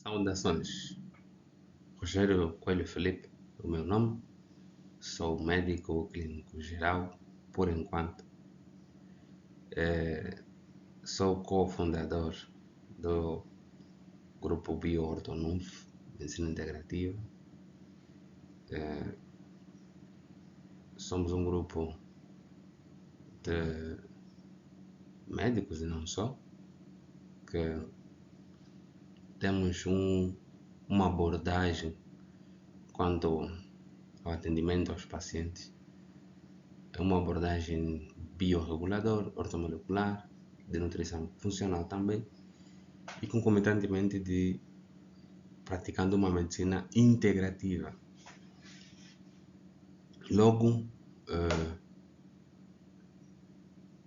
Saudações, Rogério Coelho Felipe, o meu nome, sou médico clínico geral, por enquanto. Sou cofundador do grupo Bioortonunf, Medicina Integrativa. Somos um grupo de médicos e não só, que temos uma abordagem quanto ao atendimento aos pacientes. É uma abordagem biorregulador, ortomolecular, de nutrição funcional também, e concomitantemente de praticando uma medicina integrativa. Logo,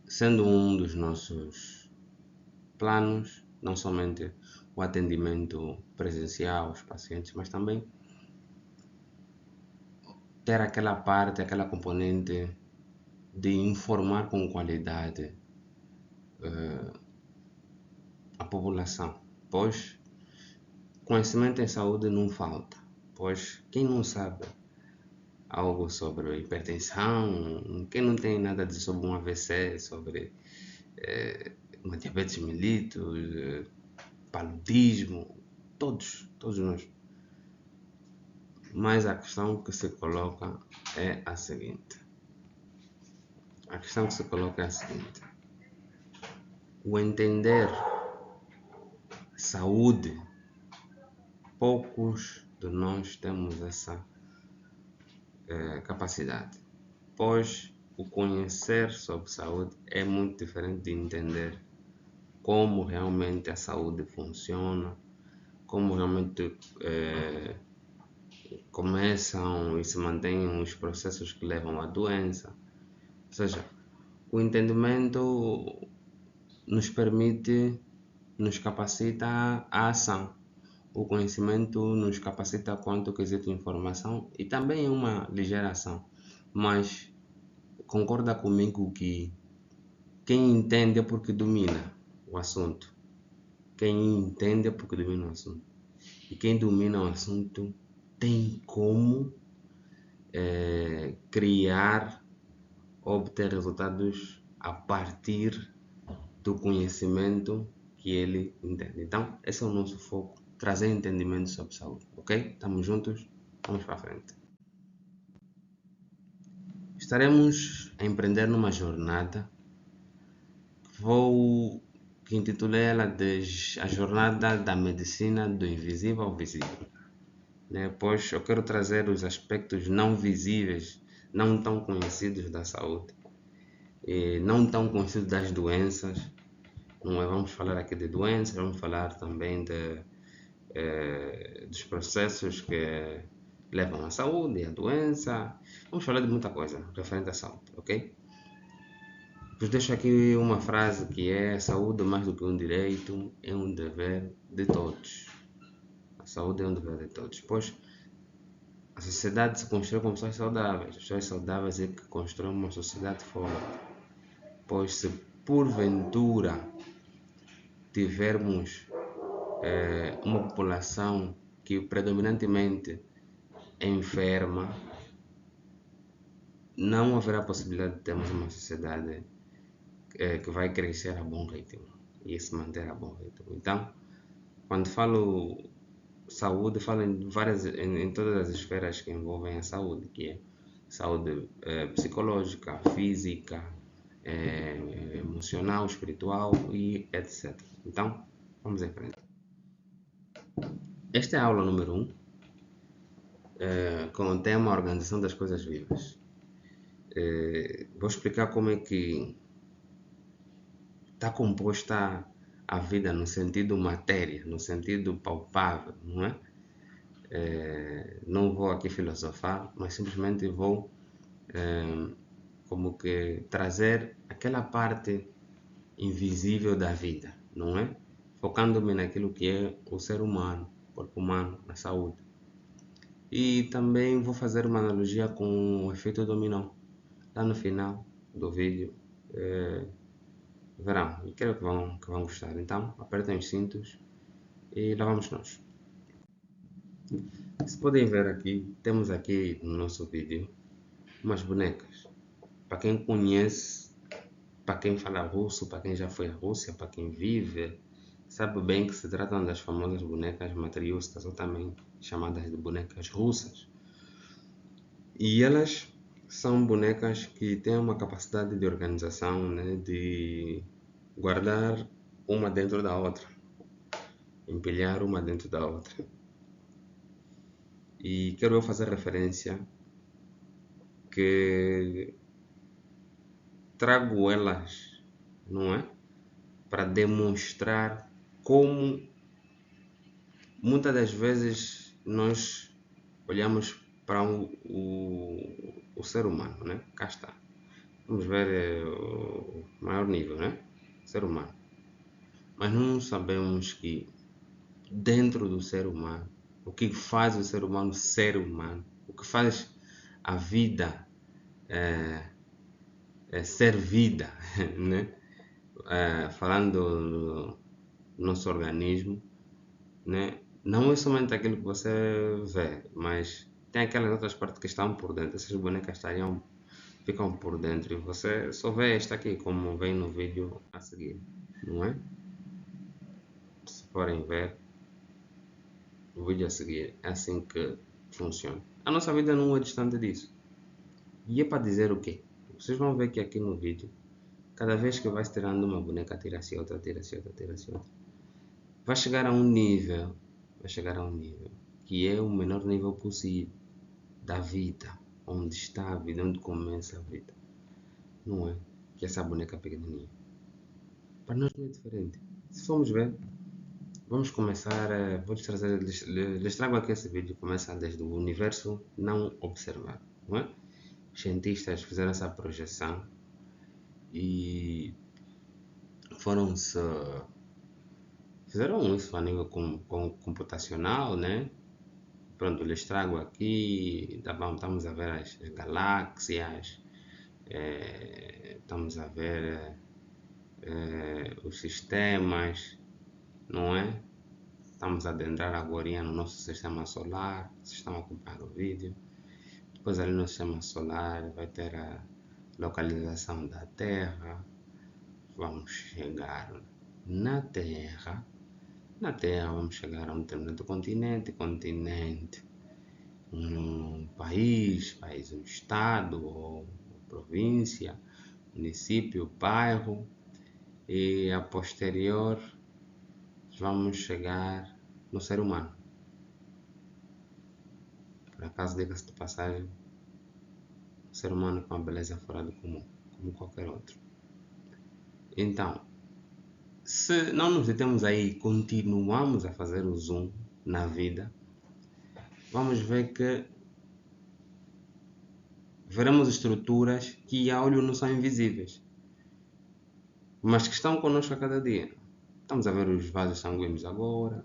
sendo um dos nossos planos, não somente o atendimento presencial aos pacientes, mas também ter aquela parte, aquela componente de informar com qualidade a população, pois conhecimento em saúde não falta, pois quem não sabe algo sobre hipertensão, quem não tem nada a dizer sobre um AVC, sobre uma diabetes mellitus, paludismo, todos nós. Mas a questão que se coloca é a seguinte. O entender saúde, poucos de nós temos essa capacidade, pois o conhecer sobre saúde é muito diferente de entender como realmente a saúde funciona, como realmente começam e se mantêm os processos que levam à doença. Ou seja, o entendimento nos capacita à ação. O conhecimento nos capacita quanto quesito informação e também é uma ligeira ação. Mas concorda comigo que quem entende é porque domina o assunto. Quem entende é porque domina o assunto. E quem domina o assunto tem como criar, obter resultados a partir do conhecimento que ele entende. Então, esse é o nosso foco, trazer entendimento sobre saúde, ok? Estamos juntos, vamos para frente. Estaremos a empreender numa jornada que intitulei ela de a jornada da medicina do invisível ao visível. Pois eu quero trazer os aspectos não visíveis, não tão conhecidos da saúde, não tão conhecidos das doenças. Não é? Vamos falar aqui de doenças, vamos falar também dos processos que levam à saúde e à doença. Vamos falar de muita coisa referente à saúde, ok? Vos deixo aqui uma frase que é: saúde mais do que um direito, é um dever de todos. A saúde é um dever de todos, pois a sociedade se constrói com pessoas saudáveis. As pessoas saudáveis é que constroem uma sociedade forte. Pois se porventura tivermos uma população que predominantemente é enferma, não haverá possibilidade de termos uma sociedade que vai crescer a bom ritmo e se manter a bom ritmo. Então, quando falo saúde, falo em todas as esferas que envolvem a saúde, que é saúde psicológica, física, emocional, espiritual e etc. Então, vamos em frente. Esta é a aula número 1, com o tema Organização das Coisas Vivas. Vou explicar como é que está composta a vida no sentido matéria, no sentido palpável, não é? Não vou aqui filosofar, mas simplesmente vou como que trazer aquela parte invisível da vida, não é? Focando-me naquilo que é o ser humano, o corpo humano, a saúde. E também vou fazer uma analogia com o efeito dominó. Lá no final do vídeo, verão, e creio que vão gostar. Então, apertem os cintos e lá vamos nós. Se podem ver aqui, temos aqui no nosso vídeo umas bonecas. Para quem conhece, para quem fala russo, para quem já foi à Rússia, para quem vive, sabe bem que se tratam das famosas bonecas matrioscas, ou também chamadas de bonecas russas. E elas são bonecas que têm uma capacidade de organização, né, de guardar uma dentro da outra, empilhar uma dentro da outra. E quero eu fazer referência que trago elas, não é? Para demonstrar como muitas das vezes nós olhamos para o ser humano, né? Cá está. Vamos ver o maior nível, né? Ser humano. Mas não sabemos que dentro do ser humano, o que faz o ser humano, o que faz a vida ser vida, né? Falando do nosso organismo, né? Não é somente aquilo que você vê, mas tem aquelas outras partes que estão por dentro. Essas bonecas ficam por dentro e você só vê esta aqui, como vem no vídeo a seguir, não é? Se forem ver o vídeo a seguir, é assim que funciona. A nossa vida não é distante disso. E é para dizer o quê? Vocês vão ver que aqui no vídeo, cada vez que vai se tirando uma boneca, tira-se outra, tira-se outra, tira-se outra. Vai chegar a um nível, vai chegar a um nível que é o menor nível possível da vida, onde está a vida, onde começa a vida, não é? Que essa boneca pequenininha. Para nós não é diferente. Se formos ver, vamos começar, vou lhes trago aqui esse vídeo, começa desde o universo não observado, não é? Os cientistas fizeram essa projeção e foram-se fizeram isso a nível computacional, né? Pronto, lhes trago aqui, tá bom, estamos a ver as galáxias, estamos a ver os sistemas, não é? Estamos a adentrar agora no nosso sistema solar, vocês estão a acompanhar o vídeo. Depois ali no sistema solar vai ter a localização da Terra. Vamos chegar na Terra. Na Terra vamos chegar a um determinado continente, um país, um estado ou província, município, bairro, e a posterior vamos chegar no ser humano. Por acaso, diga-se de passagem, o ser humano com uma beleza fora do comum, como qualquer outro. Então, se não nos detemos aí, continuamos a fazer o zoom na vida, vamos ver que veremos estruturas que a olho não são invisíveis, mas que estão connosco a cada dia. Estamos a ver os vasos sanguíneos agora,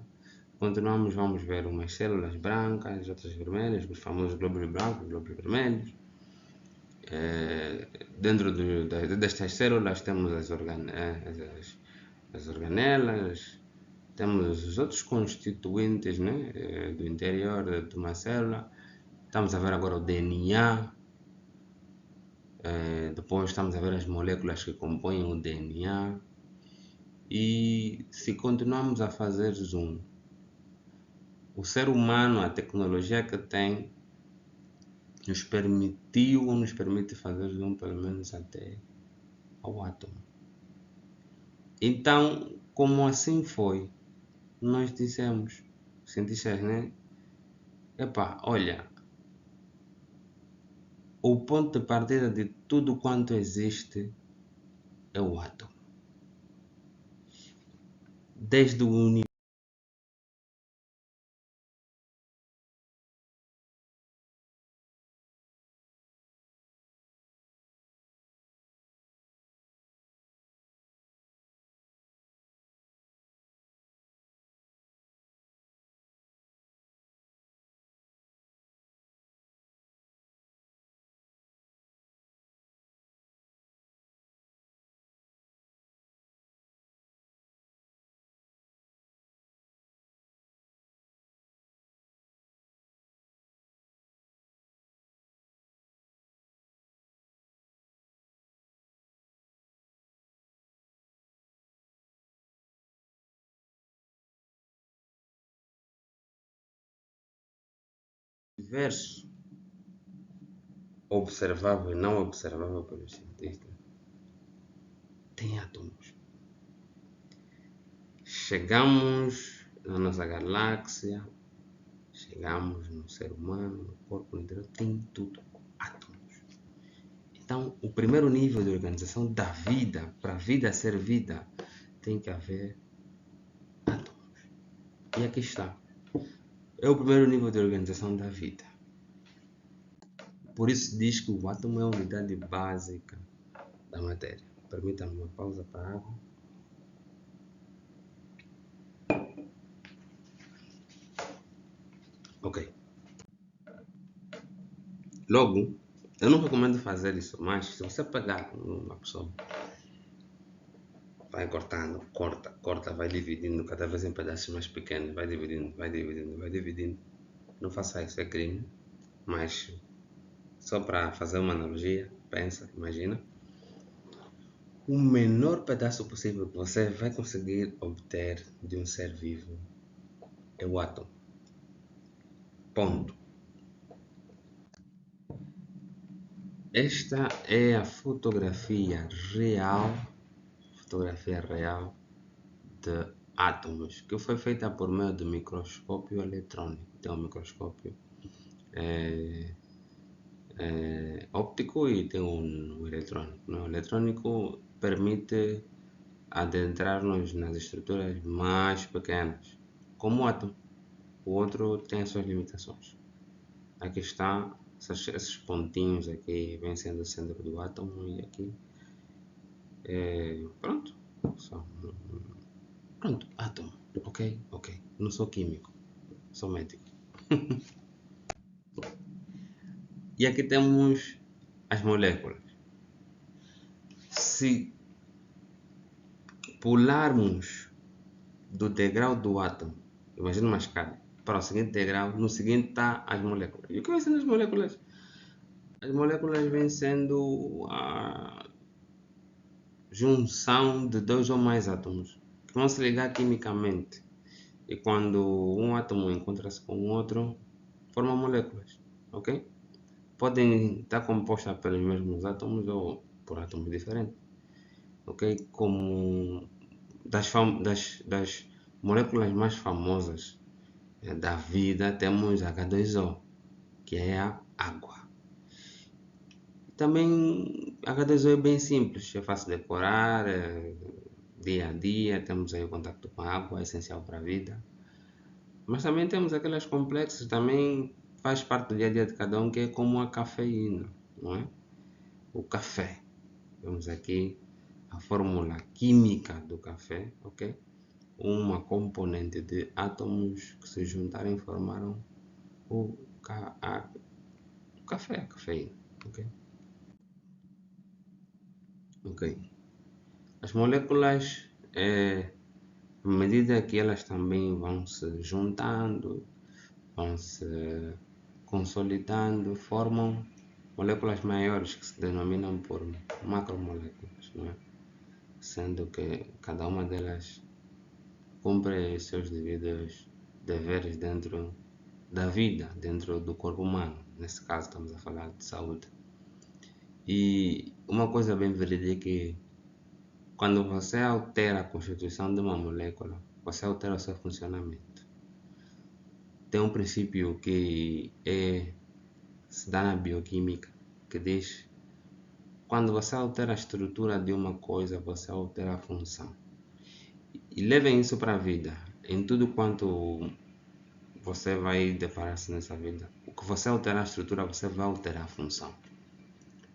continuamos, vamos ver umas células brancas, outras vermelhas, os famosos glóbulos brancos, glóbulos vermelhos. Dentro destas células temos as organelas, temos os outros constituintes, né, do interior de uma célula. Estamos a ver agora o DNA, depois estamos a ver as moléculas que compõem o DNA. E se continuarmos a fazer zoom, o ser humano, a tecnologia que tem, nos permitiu ou nos permite fazer zoom pelo menos até ao átomo. Então, como assim foi, nós dissemos, cientistas, né? Epá, olha, o ponto de partida de tudo quanto existe é o átomo. Desde o universo observável e não observável pelos cientistas tem átomos. Chegamos na nossa galáxia, chegamos no ser humano, no corpo inteiro, tem tudo, átomos. Então, o primeiro nível de organização da vida, para a vida ser vida, tem que haver átomos. E aqui está. É o primeiro nível de organização da vida. Por isso diz que o átomo é a unidade básica da matéria. Permita-me uma pausa para a água. Ok. Logo, eu não recomendo fazer isso, mas se você pegar uma pessoa, vai cortando, corta, vai dividindo cada vez em pedaços mais pequenos, vai dividindo. Não faça isso, é crime. Mas só para fazer uma analogia, pensa, imagina. O menor pedaço possível que você vai conseguir obter de um ser vivo é o átomo. Ponto. Esta é a fotografia real de átomos, que foi feita por meio do microscópio eletrônico. Tem um microscópio óptico e tem um eletrônico. O eletrônico permite adentrar-nos nas estruturas mais pequenas, como o átomo. O outro tem as suas limitações. Aqui está, esses pontinhos aqui vêm sendo o centro do átomo e aqui pronto. Pronto, átomo. Ok. Não sou químico, sou médico. E aqui temos as moléculas. Se pularmos do degrau do átomo, imagina uma escada, para o seguinte degrau, no seguinte está as moléculas. E o que vem sendo as moléculas? As moléculas vêm sendo a junção de dois ou mais átomos que vão se ligar quimicamente. E quando um átomo encontra-se com o outro, formam moléculas, ok? Podem estar compostas pelos mesmos átomos ou por átomos diferentes, ok? Como das moléculas mais famosas da vida, temos H2O, que é a água. Também H2O é bem simples, é fácil de decorar, dia a dia, temos aí o contato com a água, é essencial para a vida. Mas também temos aquelas complexas, também faz parte do dia a dia de cada um, que é como a cafeína, não é? O café. Vemos aqui a fórmula química do café, ok? Uma componente de átomos que se juntaram e formaram o café, a cafeína, ok? Ok. As moléculas, à medida que elas também vão se juntando, vão se consolidando, formam moléculas maiores que se denominam por macromoléculas, não é? Sendo que cada uma delas cumpre seus devidos deveres dentro da vida, dentro do corpo humano. Nesse caso estamos a falar de saúde. E uma coisa bem verídica é que quando você altera a constituição de uma molécula, você altera o seu funcionamento. Tem um princípio que se dá na bioquímica, que diz: quando você altera a estrutura de uma coisa, você altera a função. E levem isso para a vida. Em tudo quanto você vai deparar-se nessa vida, o que você alterar a estrutura, você vai alterar a função.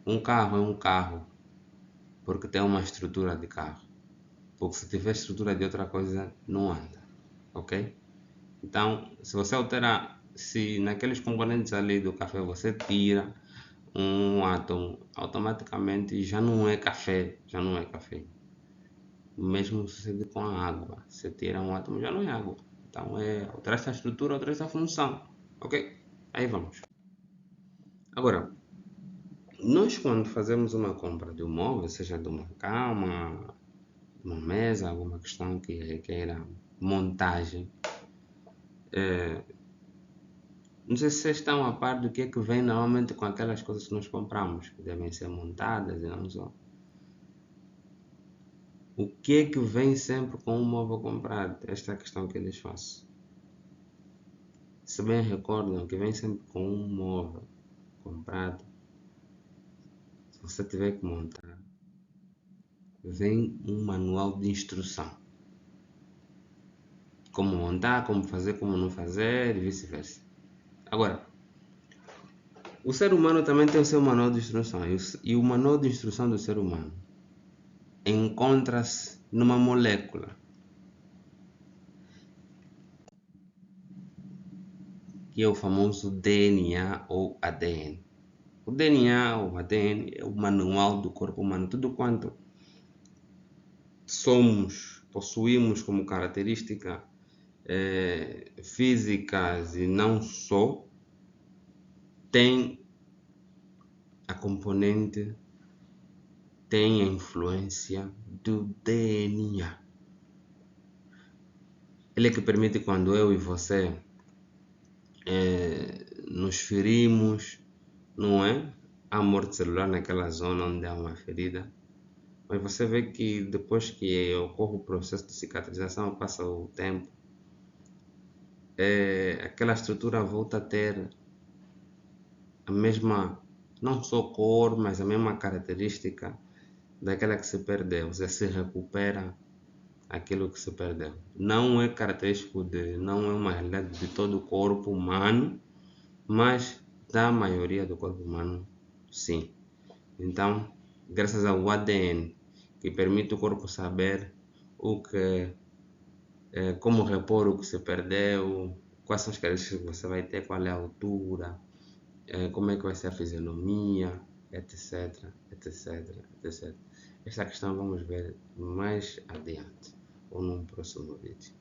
Um carro é um carro porque tem uma estrutura de carro. Porque se tiver estrutura de outra coisa, não anda. Ok? Então, se você alterar, se naqueles componentes ali do café você tira um átomo, automaticamente já não é café, já não é café. O mesmo sucede com a água. Se tira um átomo, já não é água. Então, alterar essa estrutura, alterar essa função. Ok? Aí vamos. Agora, nós quando fazemos uma compra de um móvel, seja de uma cama, uma mesa, alguma questão que requeira montagem, Não sei se vocês estão a par do que é que vem normalmente com aquelas coisas que nós compramos, que devem ser montadas e não só. O que é que vem sempre com um móvel comprado? Esta é a questão que eu lhes faço. Se bem recordam que vem sempre com um móvel comprado, se você tiver que montar, vem um manual de instrução. Como montar, como fazer, como não fazer e vice-versa. Agora, o ser humano também tem o seu manual de instrução. E o manual de instrução do ser humano encontra-se numa molécula que é o famoso DNA ou ADN. O DNA ou ADN é o manual do corpo humano. Tudo quanto somos, possuímos como característica físicas e não só, tem a componente, tem a influência do DNA. Ele é que permite quando eu e você nos ferimos, não é? Há morte celular naquela zona onde há uma ferida. Mas você vê que depois que ocorre o processo de cicatrização, passa o tempo, aquela estrutura volta a ter a mesma, não só cor, mas a mesma característica daquela que se perdeu. Você se recupera aquilo que se perdeu. Não é característico não é uma realidade de todo o corpo humano, mas da maioria do corpo humano, sim. Então, graças ao ADN, que permite o corpo saber o que, como repor o que se perdeu, quais são as características que você vai ter, qual é a altura, como é que vai ser a fisionomia, etc, etc, etc. Esta questão vamos ver mais adiante, ou num próximo vídeo.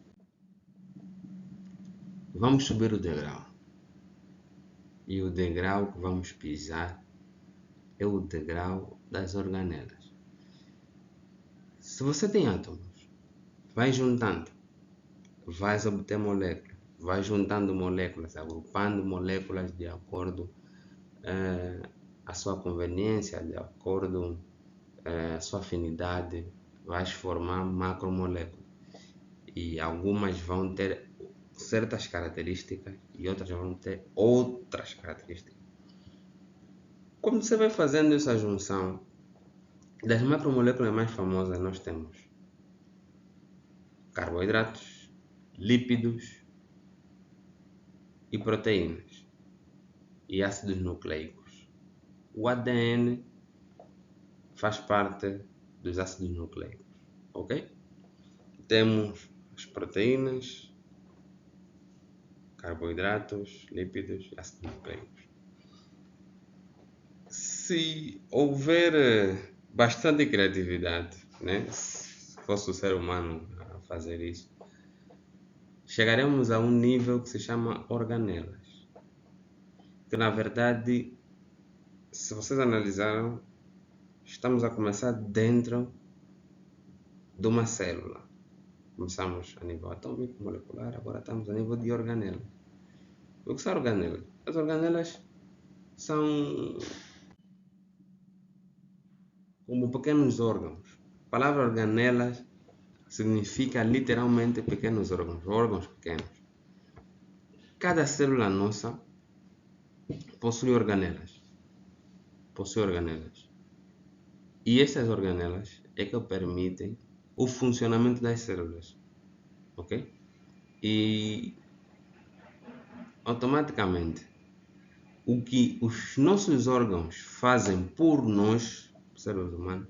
Vamos subir o degrau. E o degrau que vamos pisar é o degrau das organelas. Se você tem átomos, vai juntando, vai obter moléculas, vai juntando moléculas, agrupando moléculas de acordo a sua conveniência, de acordo a sua afinidade, vai formar macromoléculas. E algumas vão ter certas características e outras vão ter outras características. Quando você vai fazendo essa junção, das macromoléculas mais famosas nós temos carboidratos, lípidos e proteínas e ácidos nucleicos. O ADN faz parte dos ácidos nucleicos, ok? Temos as proteínas, carboidratos, lípidos e ácidos nucleicos. Se houver bastante criatividade, né? Se fosse o ser humano a fazer isso, chegaremos a um nível que se chama organelas. Que na verdade, se vocês analisaram, estamos a começar dentro de uma célula. Começamos a nível atômico, molecular, agora estamos a nível de organelas. O que são organelas? As organelas são como pequenos órgãos. A palavra organelas significa literalmente pequenos órgãos pequenos. Cada célula nossa possui organelas. E essas organelas é que permitem o funcionamento das células, ok? E automaticamente o que os nossos órgãos fazem por nós, seres humanos,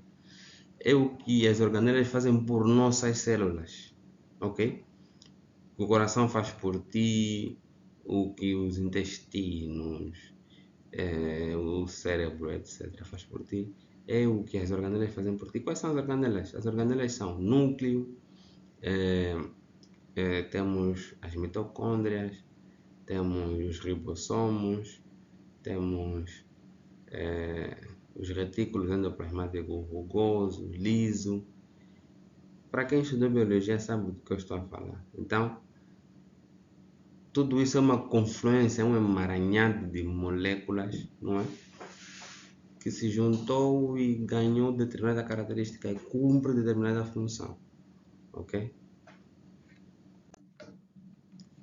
é o que as organelas fazem por nossas células, ok? O coração faz por ti, o que os intestinos, o cérebro, etc. faz por ti, é o que as organelas fazem por ti. Quais são as organelas? As organelas são núcleo, temos as mitocôndrias, temos os ribossomos, temos os retículos endoplasmáticos rugoso, liso. Para quem estudou biologia sabe do que eu estou a falar. Então, tudo isso é uma confluência, é um emaranhado de moléculas, não é? Que se juntou e ganhou determinada característica e cumpre determinada função, ok?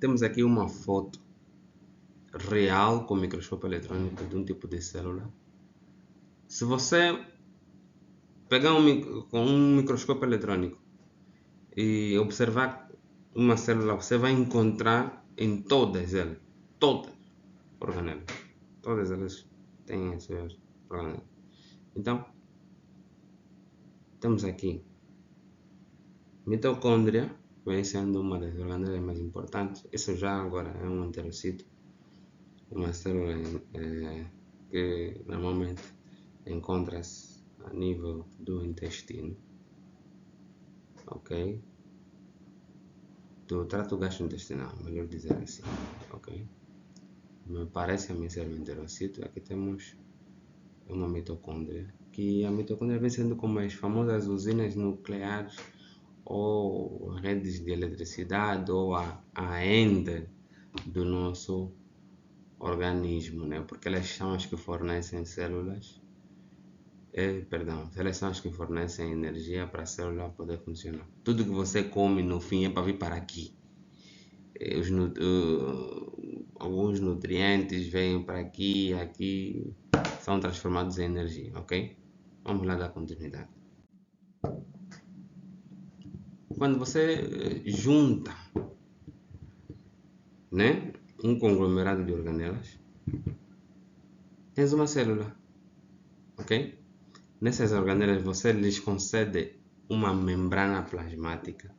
Temos aqui uma foto real com microscópio eletrônico de um tipo de célula. Se você pegar com um microscópio eletrônico e observar uma célula, você vai encontrar em todas elas, todas organelas, todas elas têm as suas organelas. Então, temos aqui mitocôndria, vem sendo uma das organelas mais importantes. Isso já agora é um enterocito, uma célula que normalmente encontra-se a nível do intestino, ok? Do trato gastrointestinal, melhor dizer assim, ok? Me parece a mim ser um enterocito. Aqui temos uma mitocôndria, que a mitocôndria vem sendo como as famosas usinas nucleares ou redes de eletricidade ou a enda do nosso organismo, né? Porque elas são as que fornecem células, elas são as que fornecem energia para a célula poder funcionar. Tudo que você come no fim é para vir para aqui. Alguns nutrientes vêm para aqui e aqui são transformados em energia, ok? Vamos lá dar continuidade. Quando você junta, né, um conglomerado de organelas, tens uma célula, ok? Nessas organelas você lhes concede uma membrana plasmática,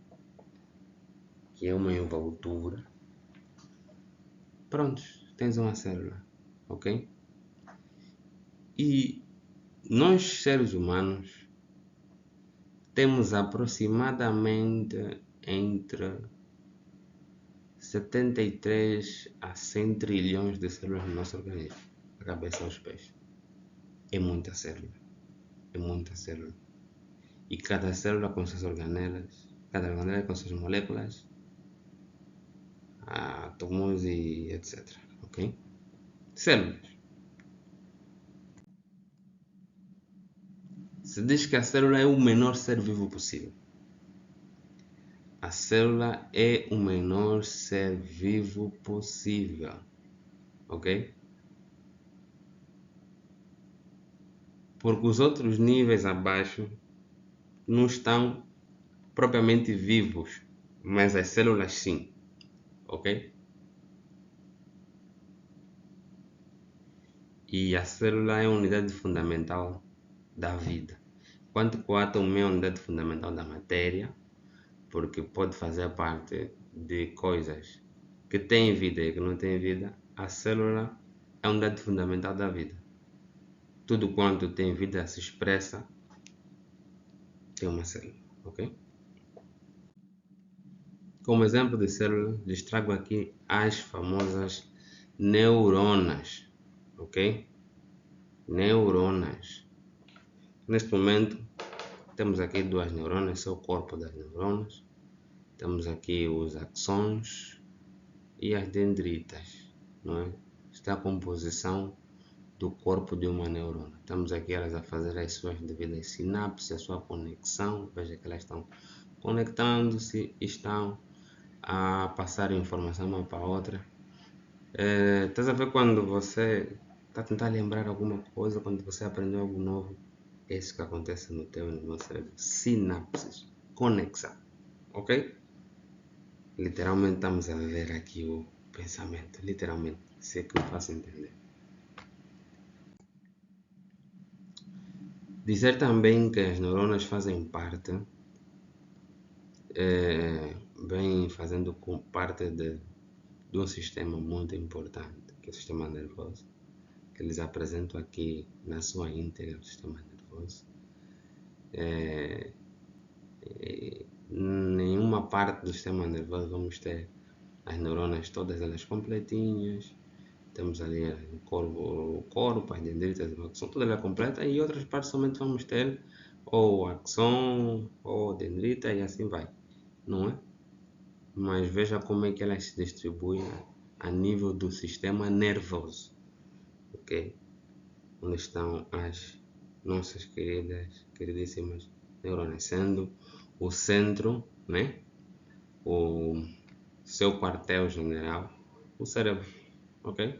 que é uma envoltura. Pronto, tens uma célula, ok? E nós, seres humanos, temos aproximadamente entre 73 a 100 trilhões de células no nosso organismo, da cabeça aos pés. É muita célula, é muita célula. E cada célula com suas organelas, cada organela com suas moléculas, átomos e etc. Ok? Células. Se diz que a célula é o menor ser vivo possível. A célula é o menor ser vivo possível. Ok? Porque os outros níveis abaixo não estão propriamente vivos, mas as células sim. Ok? E a célula é a unidade fundamental da vida. Enquanto que o átomo é a unidade fundamental da matéria, porque pode fazer parte de coisas que têm vida e que não têm vida, a célula é a unidade fundamental da vida. Tudo quanto tem vida se expressa em uma célula, ok? Como exemplo de célula, lhes trago aqui as famosas neuronas, ok? Neuronas. Neste momento, temos aqui duas neuronas, esse é o corpo das neuronas. Temos aqui os axons e as dendritas, não é? Esta é a composição do corpo de uma neurona. Estamos aqui elas a fazer as suas devidas sinapses, a sua conexão. Veja que elas estão conectando-se e estão a passar informação uma para a outra. Estás a ver quando você está a tentar lembrar alguma coisa, quando você aprendeu algo novo? É isso que acontece no teu e no meu cérebro. Sinapses, conexão, ok? Literalmente estamos a ver aqui o pensamento, literalmente, se é que eu faço entender. Dizer também que as neuronas fazem parte, vem fazendo parte de um sistema muito importante, que é o sistema nervoso, que eles apresentam aqui na sua íntegra, o sistema nervoso. Nenhuma parte do sistema nervoso vamos ter as neuronas todas elas completinhas. Temos ali o corpo, as dendritas, são todas elas completas, e outras partes somente vamos ter ou axon ou dendrita e assim vai, não é? Mas veja como é que elas se distribuem a nível do sistema nervoso, ok? Onde estão as nossas queridíssimas neurônios, sendo o centro, né? O seu quartel-general, o cérebro, ok?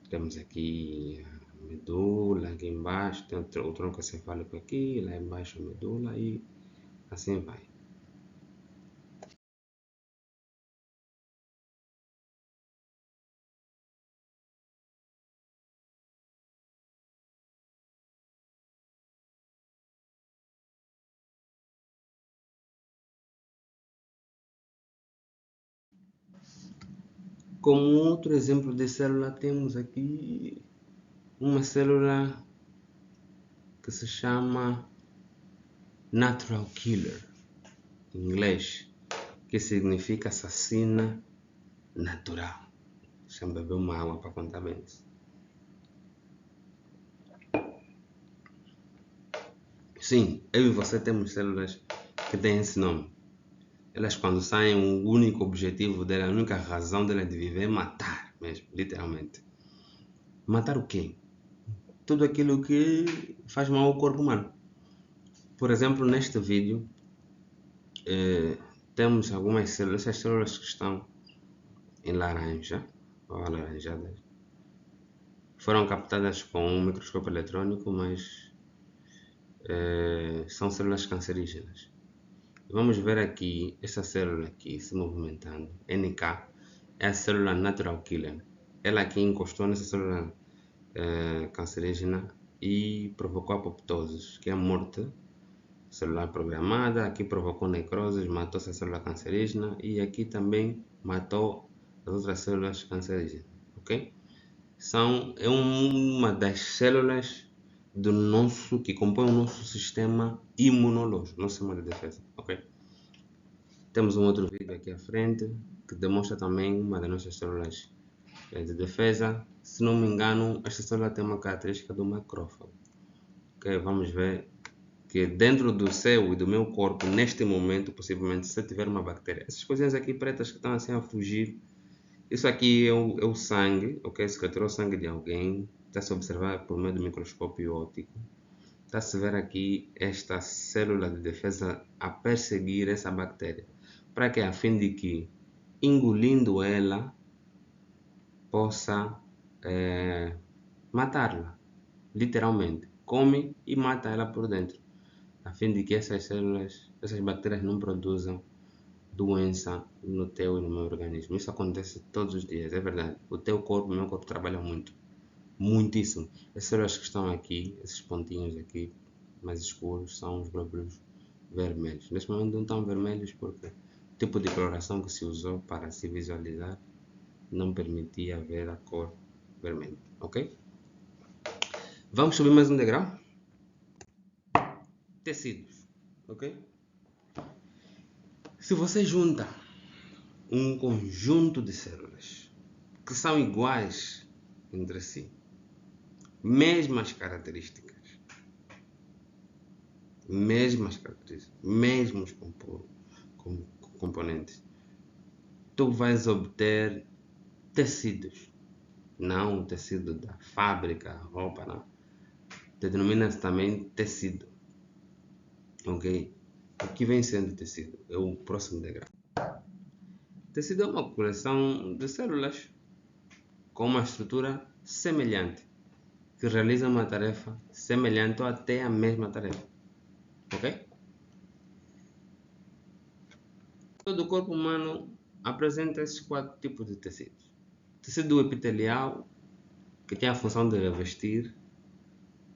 Temos aqui a medula, aqui embaixo, tem o tronco encefálico aqui, lá embaixo a medula e assim vai. Como outro exemplo de célula, temos aqui uma célula que se chama Natural Killer, em inglês, que significa assassina natural. Deixa eu beber uma água para contar bem isso. Sim, eu e você temos células que têm esse nome. Elas, quando saem, o único objetivo dela, a única razão dela de viver é matar mesmo, literalmente. Matar o quê? Tudo aquilo que faz mal ao corpo humano. Por exemplo, neste vídeo, temos algumas células, essas células que estão em laranja, ou alaranjadas, foram captadas com um microscópio eletrônico, mas são células cancerígenas. Vamos ver aqui, essa célula aqui se movimentando, NK, é a célula Natural Killer. Ela aqui encostou nessa célula cancerígena e provocou apoptose, que é a morte celular programada. Aqui provocou necroses, matou essa célula cancerígena e aqui também matou as outras células cancerígenas, ok? É uma das células que compõem o nosso sistema imunológico, nosso sistema de defesa, ok? Temos um outro vídeo aqui à frente que demonstra também uma das nossas células de defesa. Se não me engano, esta célula tem uma característica do macrófago. Okay? Vamos ver que dentro do seu e do meu corpo, neste momento, possivelmente, se tiver uma bactéria, essas coisinhas aqui pretas que estão assim a fugir, isso aqui é o sangue, ok? Se retirou o sangue de alguém, está-se a observar por meio do microscópio óptico. Está-se a ver aqui esta célula de defesa a perseguir essa bactéria. Para que? A fim de que, engolindo ela, possa matá-la, literalmente. Come e mata ela por dentro, a fim de que essas bactérias não produzam doença no teu e no meu organismo. Isso acontece todos os dias, é verdade. O teu corpo e o meu corpo trabalham muito, muitíssimo. As células que estão aqui, esses pontinhos aqui, mais escuros, são os glóbulos vermelhos. Neste momento não estão vermelhos porque o tipo de coloração que se usou para se visualizar não permitia ver a cor vermelha, ok? Vamos subir mais um degrau? Tecidos, ok? Se você junta um conjunto de células que são iguais entre si, mesmas características, mesmos componentes, tu vais obter tecidos, não o tecido da fábrica, roupa, não. Denomina-se também tecido, ok? O que vem sendo tecido é o próximo degrau. Tecido é uma coleção de células com uma estrutura semelhante, que realizam uma tarefa semelhante ou até a mesma tarefa, ok? Todo o corpo humano apresenta esses 4 tipos de tecidos. Tecido epitelial, que tem a função de revestir.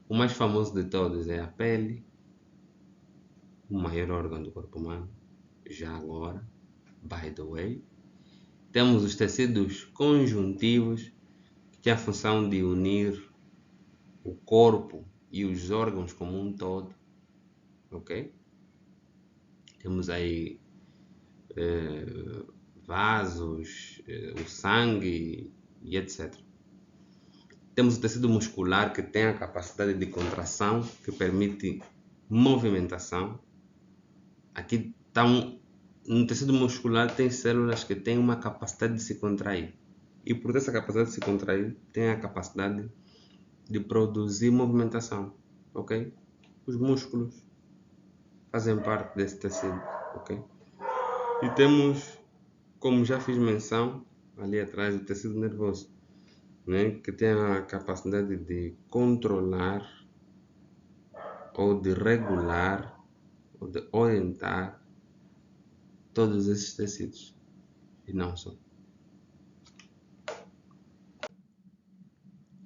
O mais famoso de todos é a pele, o maior órgão do corpo humano, já agora, by the way. Temos os tecidos conjuntivos, que têm a função de unir o corpo e os órgãos como um todo, ok? Temos aí vasos, o sangue e etc. Temos o tecido muscular, que tem a capacidade de contração, que permite movimentação. Aqui estão no tecido muscular tem células que têm uma capacidade de se contrair. E por essa capacidade de se contrair, tem a capacidade de produzir movimentação, ok? Os músculos fazem parte desse tecido, ok? E temos, como já fiz menção ali atrás, o tecido nervoso, né? Que tem a capacidade de controlar ou de regular ou de orientar todos esses tecidos e não só.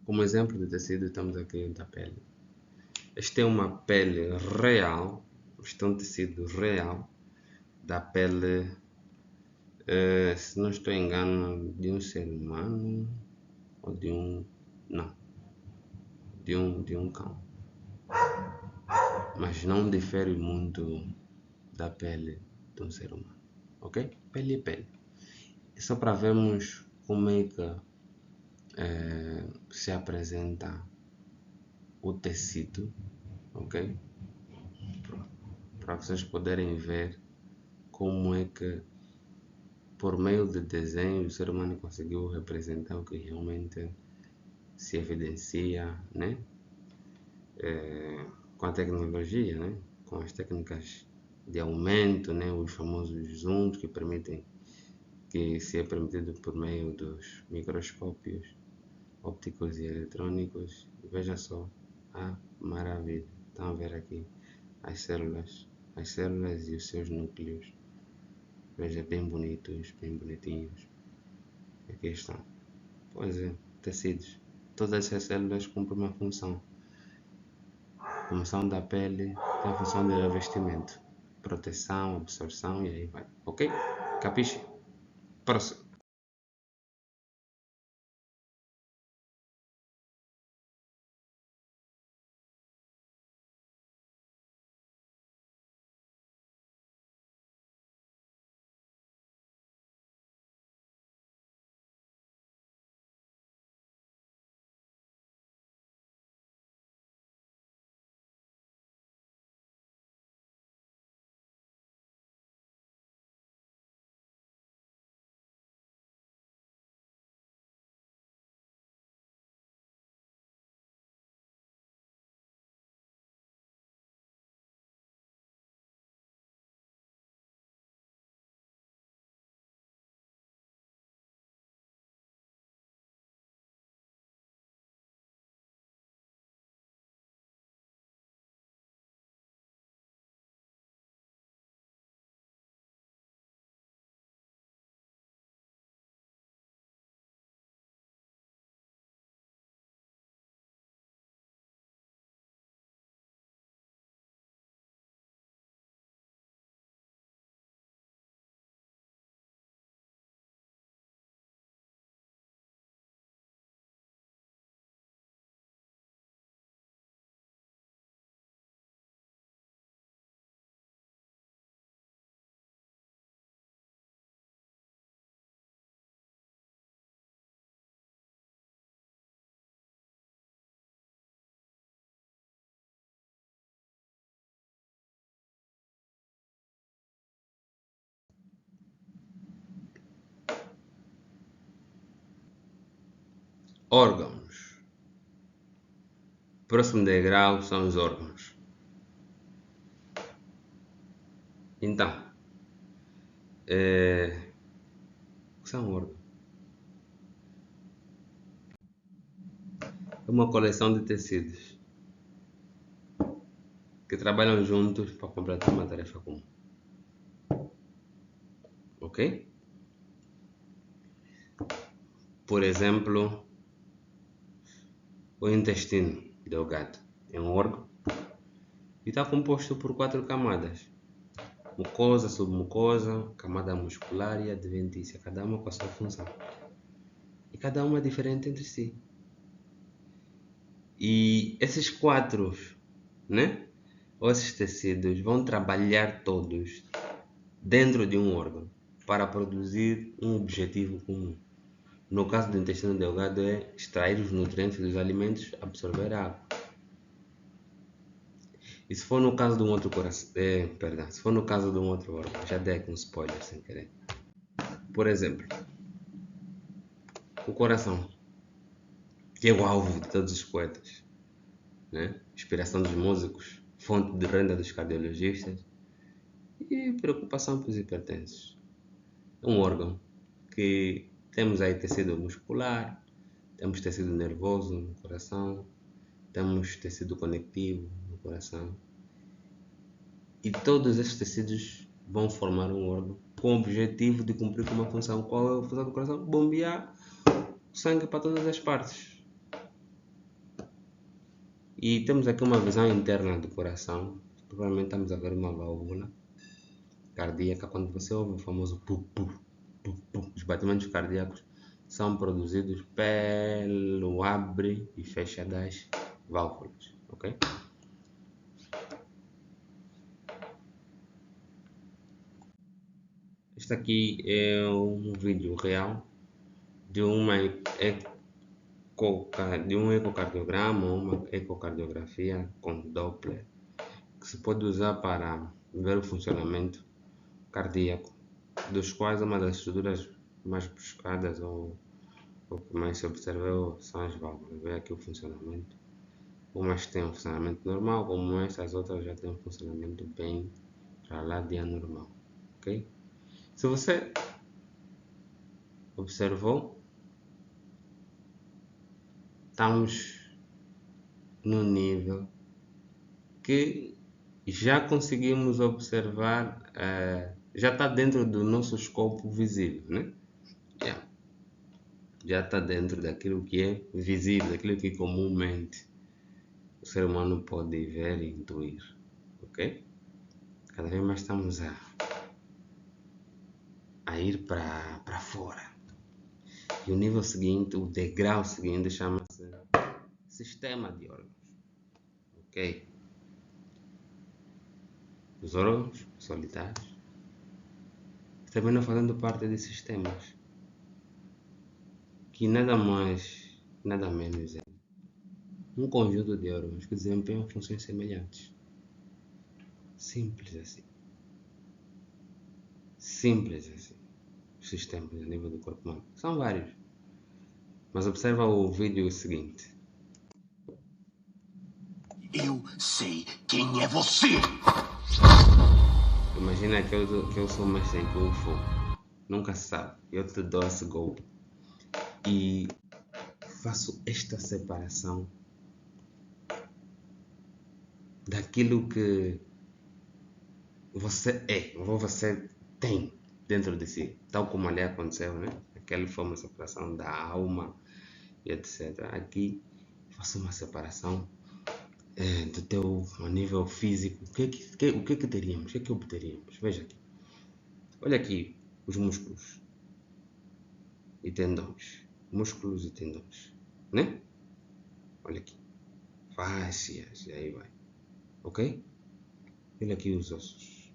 Como exemplo de tecido, estamos aqui da pele. Este é uma pele real, este é um tecido real da pele, se não estou engano, de um ser humano ou de um, não, de um cão. Mas não difere muito da pele de um ser humano, ok? Pele é pele. É só para vermos como é que se apresenta o tecido, ok? Para vocês poderem ver como é que, por meio de desenho, o ser humano conseguiu representar o que realmente se evidencia, né? Com a tecnologia, né? Com as técnicas de aumento, né? Os famosos zooms que permitem que se é permitido por meio dos microscópios ópticos e eletrônicos. Veja só a maravilha. Estão a ver aqui as células e os seus núcleos. Veja, bem bonitos, bem bonitinhos. Aqui estão. Pois é, tecidos. Todas essas células cumprem uma função. A função da pele tem a função de revestimento, proteção, absorção e aí vai. Ok? Capiche? Próximo. Órgãos. Próximo degrau são os órgãos. Então, o que são órgãos? É uma coleção de tecidos que trabalham juntos para completar uma tarefa comum. Ok? Por exemplo, o intestino delgado é um órgão e está composto por 4 camadas: mucosa, submucosa, camada muscular e adventícia, cada uma com a sua função. E cada uma é diferente entre si. E esses 4, né? Ou esses tecidos vão trabalhar todos dentro de um órgão para produzir um objetivo comum. No caso do intestino delgado é extrair os nutrientes dos alimentos, absorver a água. E se for no caso de um outro coração, perdão, se for no caso de um outro órgão, já dei aqui um spoiler sem querer. Por exemplo, o coração, que é o alvo de todos os poetas, né? Inspiração dos músicos, fonte de renda dos cardiologistas e preocupação para os hipertensos. É um órgão que temos aí tecido muscular, temos tecido nervoso no coração, temos tecido conectivo no coração e todos estes tecidos vão formar um órgão com o objetivo de cumprir com uma função. Qual é a função do coração? Bombear sangue para todas as partes. E temos aqui uma visão interna do coração. Provavelmente estamos a ver uma válvula cardíaca. Quando você ouve o famoso pu-pu, pu-pu, os batimentos cardíacos são produzidos pelo abre e fecha das válvulas, ok? Este aqui é um vídeo real de de um ecocardiograma ou uma ecocardiografia com Doppler, que se pode usar para ver o funcionamento cardíaco, dos quais uma das estruturas mais buscadas ou o que mais se observou são as válvulas. Vê aqui o funcionamento. Umas têm um funcionamento normal, como essas outras já têm um funcionamento bem para lá de anormal, ok? Se você observou, estamos no nível que já conseguimos observar, já está dentro do nosso escopo visível, né? Já está dentro daquilo que é visível, daquilo que comumente o ser humano pode ver e intuir, ok? Cada vez mais estamos a ir para fora. E o nível seguinte, o degrau seguinte, chama-se sistema de órgãos, ok? Os órgãos solitários terminam fazendo parte de sistemas que nada mais, nada menos é um conjunto de órgãos que desempenham funções semelhantes. Simples assim. Simples assim. Os sistemas a nível do corpo humano são vários. Mas observa o vídeo seguinte. Eu sei quem é você! Imagina que eu sou mestre em Kung Fu. Nunca se sabe. Eu te dou esse golpe. E faço esta separação daquilo que você é, ou você tem dentro de si. Tal como ali aconteceu, né? Aquela foi uma separação da alma e etc. Aqui faço uma separação do teu a nível físico. O que teríamos? O que é que obteríamos? Veja aqui. Olha aqui os músculos e tendões. Músculos e tendões, né? Olha aqui. Fáscias, e aí vai. Ok? Olha aqui os ossos.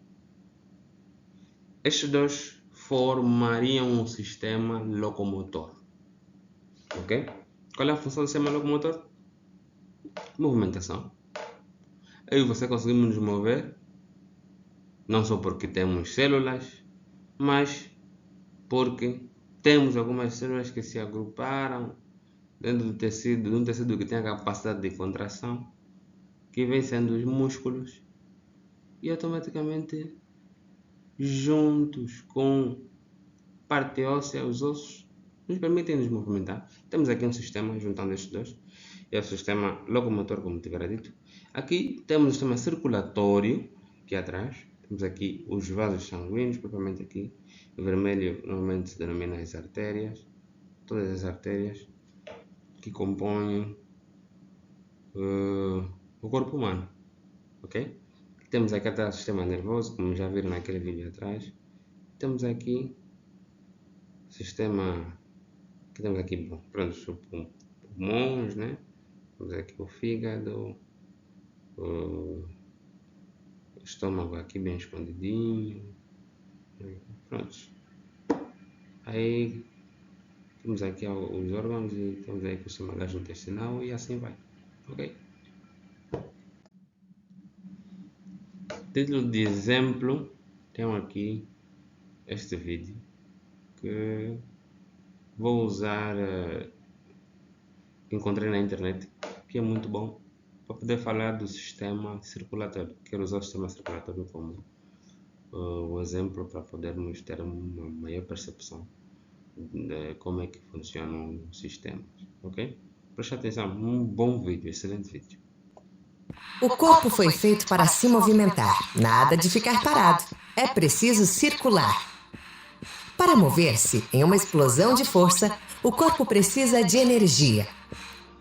Estes dois formariam um sistema locomotor. Ok? Qual é a função do sistema locomotor? Movimentação. Eu e você conseguimos nos mover, não só porque temos células, mas porque temos algumas células que se agruparam dentro do tecido, de um tecido que tem a capacidade de contração, que vem sendo os músculos, e automaticamente juntos com parte óssea, os ossos, nos permitem nos movimentar. Temos aqui um sistema juntando estes dois, é o sistema locomotor, como tiver dito. Aqui temos o sistema circulatório, aqui atrás. Temos aqui os vasos sanguíneos, propriamente aqui. O vermelho normalmente se denomina as artérias. Todas as artérias que compõem o corpo humano, ok? Temos aqui atrás o sistema nervoso, como já viram naquele vídeo atrás. Temos aqui o sistema, que temos aqui, bom, pronto, os pulmões, né? Temos aqui o fígado, o estômago aqui bem escondidinho, pronto. Aí temos aqui os órgãos e temos aqui o sistema gastrointestinal e assim vai, ok? Título de exemplo, tenho aqui este vídeo que vou usar, que encontrei na internet, que é muito bom para poder falar do sistema circulatório. Quero usar o sistema circulatório como um exemplo para podermos ter uma maior percepção de como é que funcionam os sistemas, ok? Preste atenção, um bom vídeo, excelente vídeo. O corpo foi feito para se movimentar, nada de ficar parado. É preciso circular. Para mover-se em uma explosão de força, o corpo precisa de energia.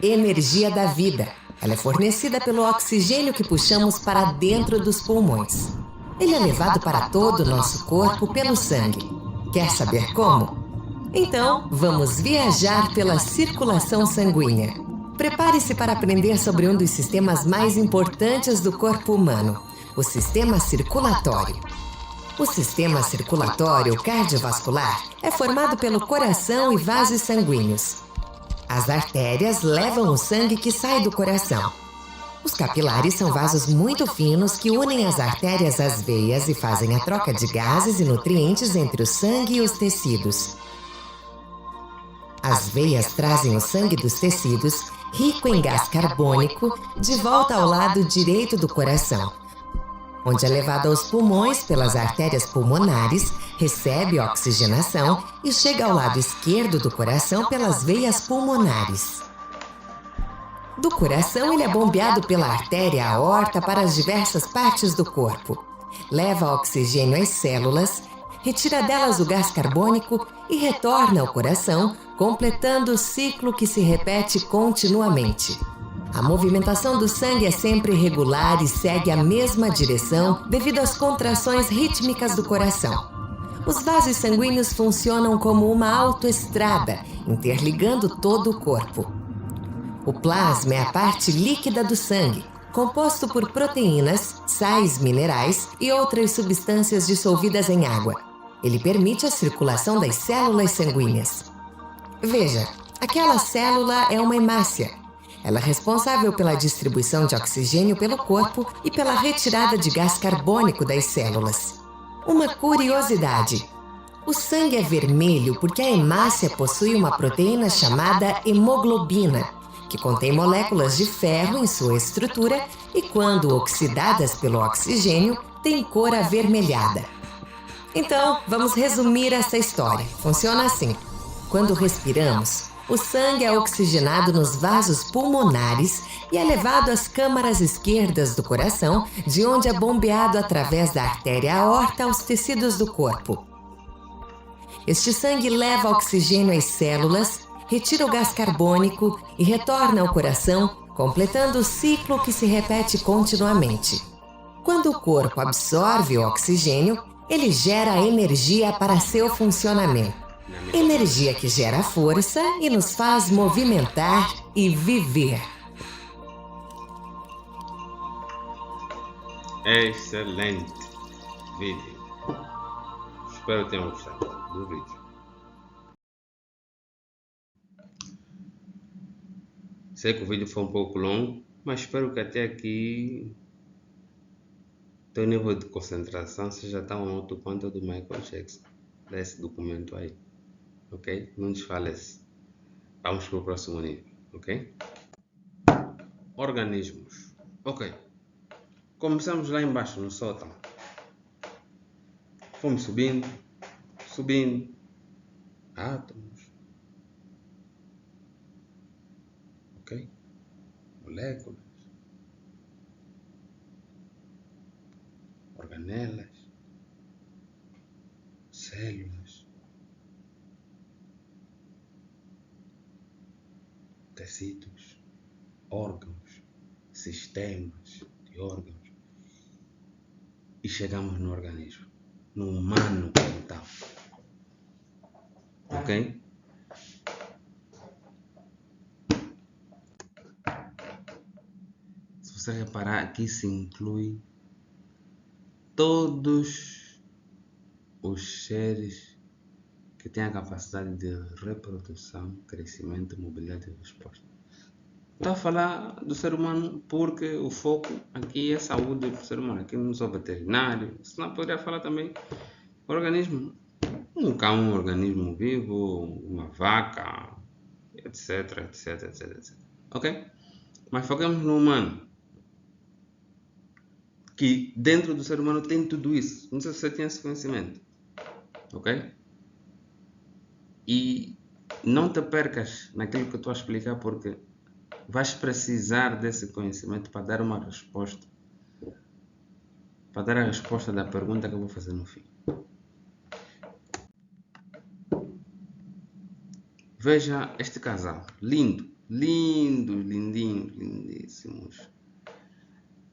Energia da vida. Ela é fornecida pelo oxigênio que puxamos para dentro dos pulmões. Ele é levado para todo o nosso corpo pelo sangue. Quer saber como? Então, vamos viajar pela circulação sanguínea. Prepare-se para aprender sobre um dos sistemas mais importantes do corpo humano, o sistema circulatório. O sistema circulatório cardiovascular é formado pelo coração e vasos sanguíneos. As artérias levam o sangue que sai do coração. Os capilares são vasos muito finos que unem as artérias às veias e fazem a troca de gases e nutrientes entre o sangue e os tecidos. As veias trazem o sangue dos tecidos, rico em gás carbônico, de volta ao lado direito do coração, onde é levado aos pulmões pelas artérias pulmonares, recebe oxigenação e chega ao lado esquerdo do coração pelas veias pulmonares. Do coração, ele é bombeado pela artéria aorta para as diversas partes do corpo. Leva oxigênio às células, retira delas o gás carbônico e retorna ao coração, completando o ciclo que se repete continuamente. A movimentação do sangue é sempre regular e segue a mesma direção devido às contrações rítmicas do coração. Os vasos sanguíneos funcionam como uma autoestrada, interligando todo o corpo. O plasma é a parte líquida do sangue, composto por proteínas, sais minerais e outras substâncias dissolvidas em água. Ele permite a circulação das células sanguíneas. Veja, aquela célula é uma hemácia. Ela é responsável pela distribuição de oxigênio pelo corpo e pela retirada de gás carbônico das células. Uma curiosidade: o sangue é vermelho porque a hemácia possui uma proteína chamada hemoglobina, que contém moléculas de ferro em sua estrutura e, quando oxidadas pelo oxigênio, tem cor avermelhada. Então, vamos resumir essa história. Funciona assim: quando respiramos, o sangue é oxigenado nos vasos pulmonares e é levado às câmaras esquerdas do coração, de onde é bombeado através da artéria aorta aos tecidos do corpo. Este sangue leva oxigênio às células, retira o gás carbônico e retorna ao coração, completando o ciclo que se repete continuamente. Quando o corpo absorve o oxigênio, ele gera energia para seu funcionamento. Energia que gera força e nos faz movimentar e viver. Excelente vídeo. Espero que tenham gostado do vídeo. Sei que o vídeo foi um pouco longo, mas espero que até aqui teu nível de concentração seja tão alto quanto o do Michael Jackson, desse documento aí, ok? Não desfalece. Vamos para o próximo nível, ok? Organismos, ok. Começamos lá embaixo no sótão. Fomos subindo, átomos, ok? Moléculas, organelas, células, tecidos, órgãos, sistemas de órgãos. E chegamos no organismo, no humano como tal. Ok? Se você reparar, aqui se inclui todos os seres que têm a capacidade de reprodução, crescimento, mobilidade e resposta. Estou a falar do ser humano porque o foco aqui é saúde do ser humano. Aqui não sou veterinário, senão poderia falar também organismo. Um cão, um organismo vivo, uma vaca, etc, etc, etc, etc. Ok? Mas foquemos no humano. Que dentro do ser humano tem tudo isso. Não sei se você tem esse conhecimento. Ok? E não te percas naquilo que eu estou a explicar, porque vais precisar desse conhecimento para dar uma resposta. Para dar a resposta da pergunta que eu vou fazer no fim. Veja este casal. Lindo. Lindos, lindinhos, lindíssimos.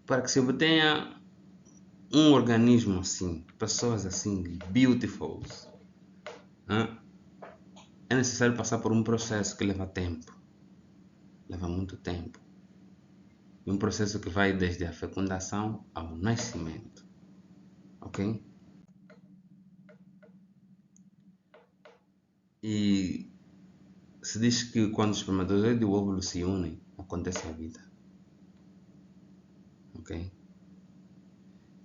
Para que se obtenha um organismo assim, pessoas assim, beautiful, é necessário passar por um processo que leva tempo. Leva muito tempo. E um processo que vai desde a fecundação ao nascimento. Ok? E se diz que quando o espermatozoide e o óvulo se unem, acontece a vida. Ok?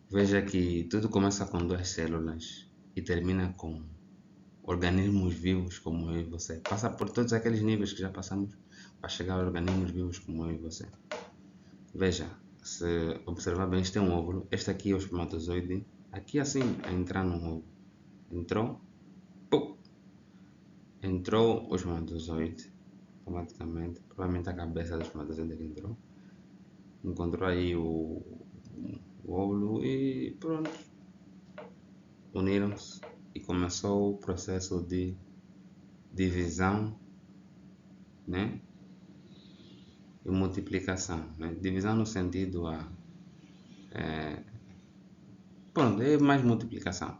Veja que tudo começa com 2 células e termina com organismos vivos como eu e você. Passa por todos aqueles níveis que já passamos para chegar a organismos vivos como eu e você. Veja, se observar bem, este é um óvulo, este aqui é o espermatozoide, aqui assim, a entrar no óvulo. Entrou, pum, entrou o espermatozoide, automaticamente, provavelmente a cabeça do espermatozoide que entrou, encontrou aí o óvulo e pronto, uniram-se e começou o processo de divisão, né? E multiplicação, né? Divisão no sentido pronto, é mais multiplicação.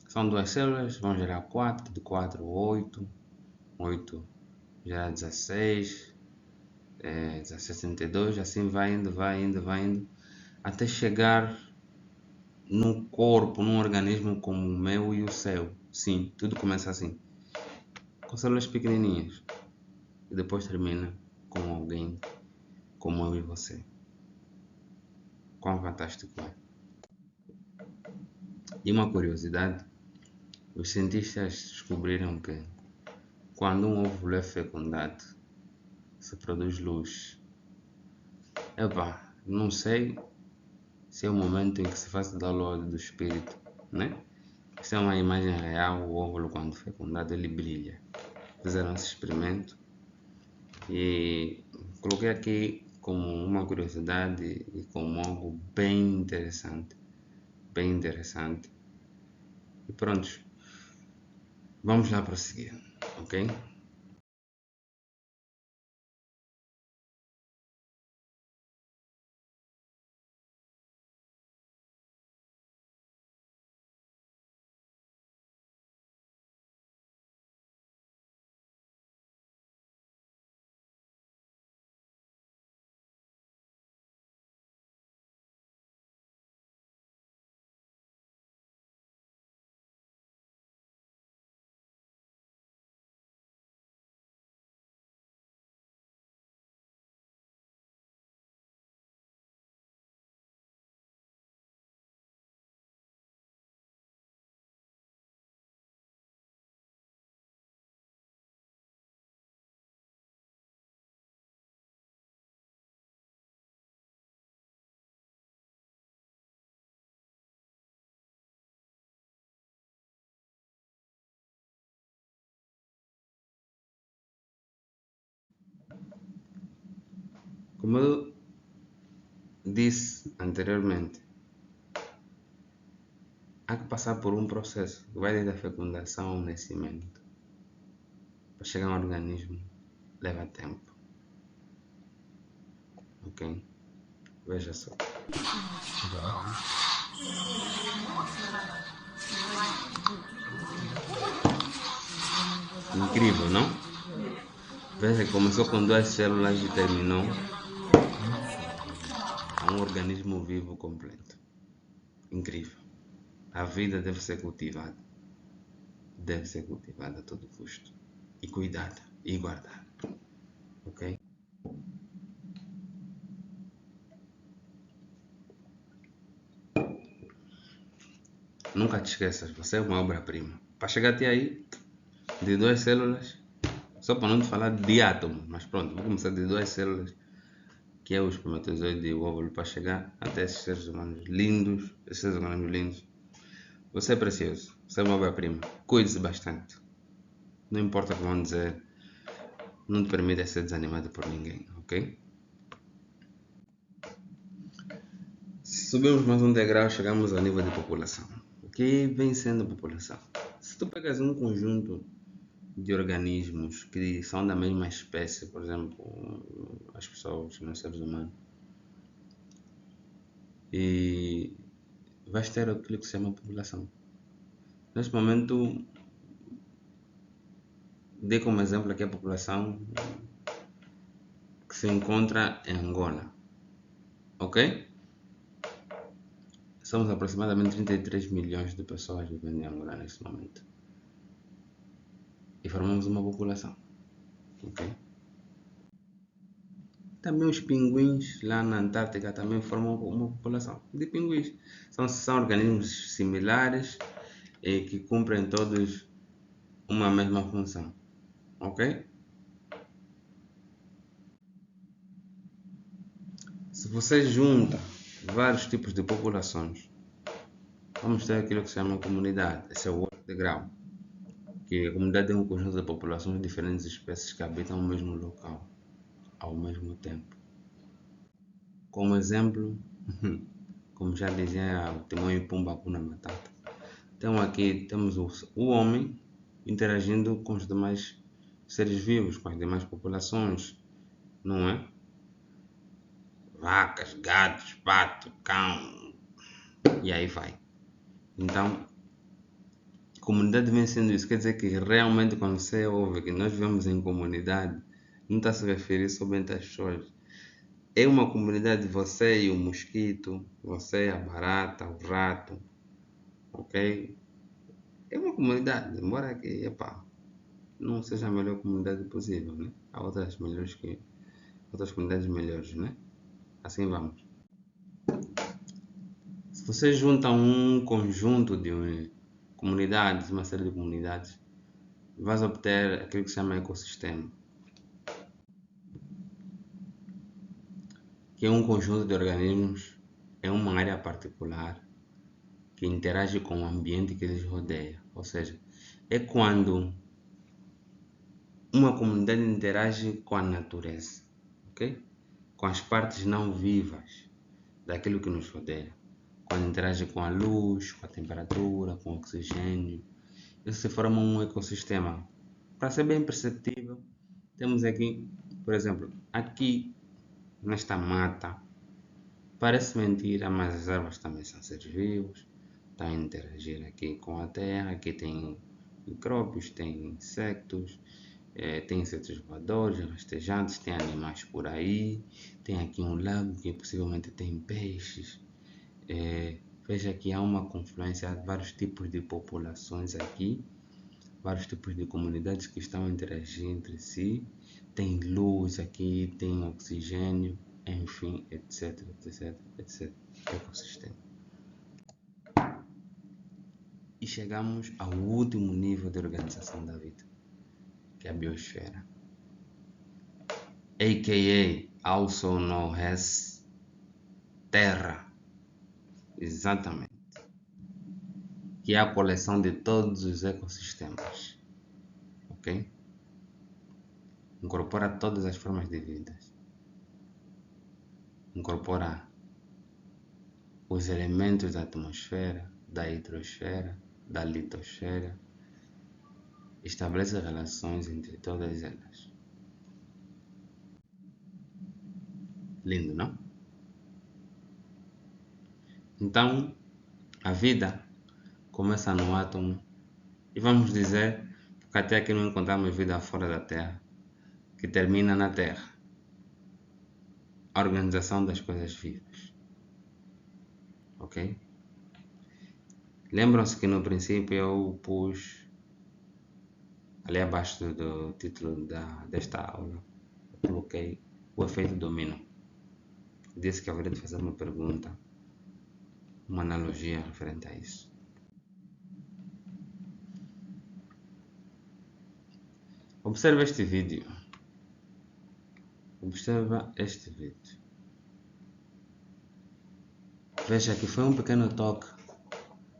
São 2 células, vão gerar 4, de 4, 8, 8 gera 16, 62, assim vai indo, até chegar num corpo, num organismo como o meu e o seu. Sim, tudo começa assim, com células pequenininhas, e depois termina com alguém como eu e você. Quão fantástico é! E uma curiosidade, os cientistas descobriram que quando um óvulo é fecundado, se produz luz. Epá, não sei se é o momento em que se faz o download do espírito, né? Isso é uma imagem real, o óvulo quando fecundado ele brilha. Fizeram esse experimento e coloquei aqui como uma curiosidade e como algo bem interessante. Bem interessante. E pronto, vamos lá prosseguir, ok? Como eu disse anteriormente, há que passar por um processo que vai desde a fecundação ao nascimento. Para chegar a um organismo leva tempo. Ok? Veja só. Incrível, não? Veja que começou com 2 células e terminou a um organismo vivo completo. Incrível. A vida deve ser cultivada. Deve ser cultivada a todo custo. E cuidada. E guardada. Ok? nunca te esqueças, você é uma obra-prima. Para chegar até aí, de 2 células, só para não te falar de átomo, mas pronto, vou começar de 2 células, que é o espermatozoide e o óvulo, para chegar até esses seres humanos lindos, esses seres humanos lindos. Você é precioso, você é uma obra-prima. Cuide-se bastante. Não importa o que vão dizer, não te permita ser desanimado por ninguém, ok? Se subimos mais um degrau, chegamos ao nível de população. O que vem sendo a população? Se tu pegas um conjunto de organismos que são da mesma espécie, por exemplo, as pessoas, os seres humanos, e vais ter aquilo que se chama população. Neste momento, dei como exemplo aqui a população que se encontra em Angola, ok? Somos aproximadamente 33 milhões de pessoas vivendo em Angola neste momento. E formamos uma população, ok? Também os pinguins lá na Antártica também formam uma população de pinguins. São organismos similares e que cumprem todos uma mesma função, ok? Se você junta vários tipos de populações, vamos ter aquilo que se chama comunidade. Esse é o outro degrau, que a comunidade é um conjunto de populações de diferentes espécies que habitam o mesmo local ao mesmo tempo. Como exemplo, como já dizia o Timão e Pumba Hakuna Matata, então aqui temos o homem interagindo com os demais seres vivos, com as demais populações, não é? Vacas, gatos, pato, cão, e aí vai. Então, comunidade vem sendo isso, quer dizer que realmente quando você ouve que nós vivemos em comunidade, não está a se referir somente às pessoas. É uma comunidade, você e o mosquito, você, a barata, o rato, ok? É uma comunidade, embora que, não seja a melhor comunidade possível, né? Há outras comunidades melhores, né? Assim vamos. Se você junta um conjunto de comunidades, uma série de comunidades, vais obter aquilo que se chama ecossistema, que é um conjunto de organismos em uma área particular que interage com o ambiente que lhes rodeia. Ou seja, é quando uma comunidade interage com a natureza, ok? Com as partes não vivas daquilo que nos rodeia. Quando interage com a luz, com a temperatura, com o oxigênio, isso se forma um ecossistema. Para ser bem perceptível, temos aqui, por exemplo, aqui nesta mata, parece mentira, mas as árvores também são seres vivos, estão a interagir aqui com a terra. Aqui tem micróbios, tem insectos, tem insetos voadores, rastejantes, tem animais por aí, tem aqui um lago que possivelmente tem peixes. Veja que há uma confluência de vários tipos de populações aqui, vários tipos de comunidades que estão a interagir entre si. Tem luz aqui, tem oxigênio, enfim, etc, etc, etc. Ecossistema. E chegamos ao último nível de organização da vida, que é a biosfera, a.k.a. also known as Terra. Exatamente. Que é a coleção de todos os ecossistemas, ok? Incorpora todas as formas de vida. Incorpora os elementos da atmosfera, da hidrosfera, da litosfera. Estabelece relações entre todas elas. Lindo, não? Então, a vida começa no átomo e vamos dizer, porque até aqui não encontramos vida fora da Terra, que termina na Terra. A organização das coisas vivas. Ok? Lembram-se que no princípio eu pus ali abaixo do título desta aula, eu coloquei o efeito domínio. Disse que haveria de fazer uma pergunta, uma analogia referente a isso. Observa este vídeo. Observa este vídeo. Veja que foi um pequeno toque,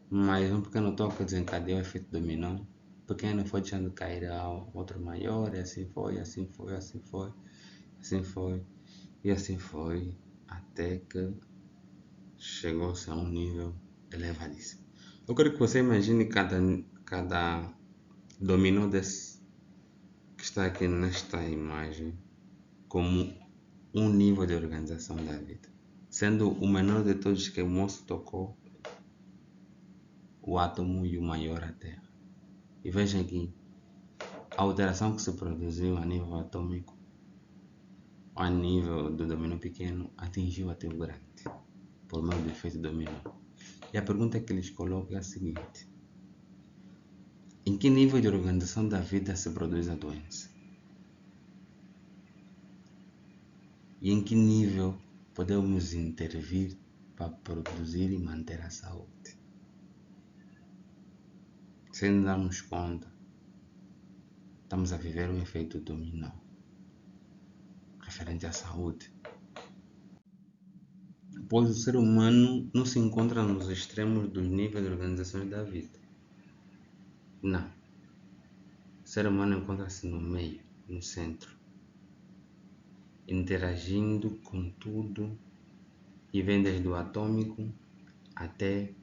mas um pequeno toque desencadeou o efeito dominó. Pequeno foi deixando cair ao outro maior, e assim foi, assim foi, assim foi, assim foi, e assim foi, até que chegou-se a um nível elevadíssimo. Eu quero que você imagine cada dominó desse que está aqui nesta imagem como um nível de organização da vida, sendo o menor de todos que o moço tocou o átomo e o maior a Terra. E vejam aqui a alteração que se produziu a nível atômico, a nível do dominó pequeno, atingiu até o grande, por meio do efeito dominó. E a pergunta que eles colocam é a seguinte: em que nível de organização da vida se produz a doença? E em que nível podemos intervir para produzir e manter a saúde? Sem nos darmos conta, estamos a viver um efeito dominó referente à saúde. Pois o ser humano não se encontra nos extremos dos níveis de organização da vida. Não. O ser humano encontra-se no meio, no centro, interagindo com tudo e vem desde o atômico até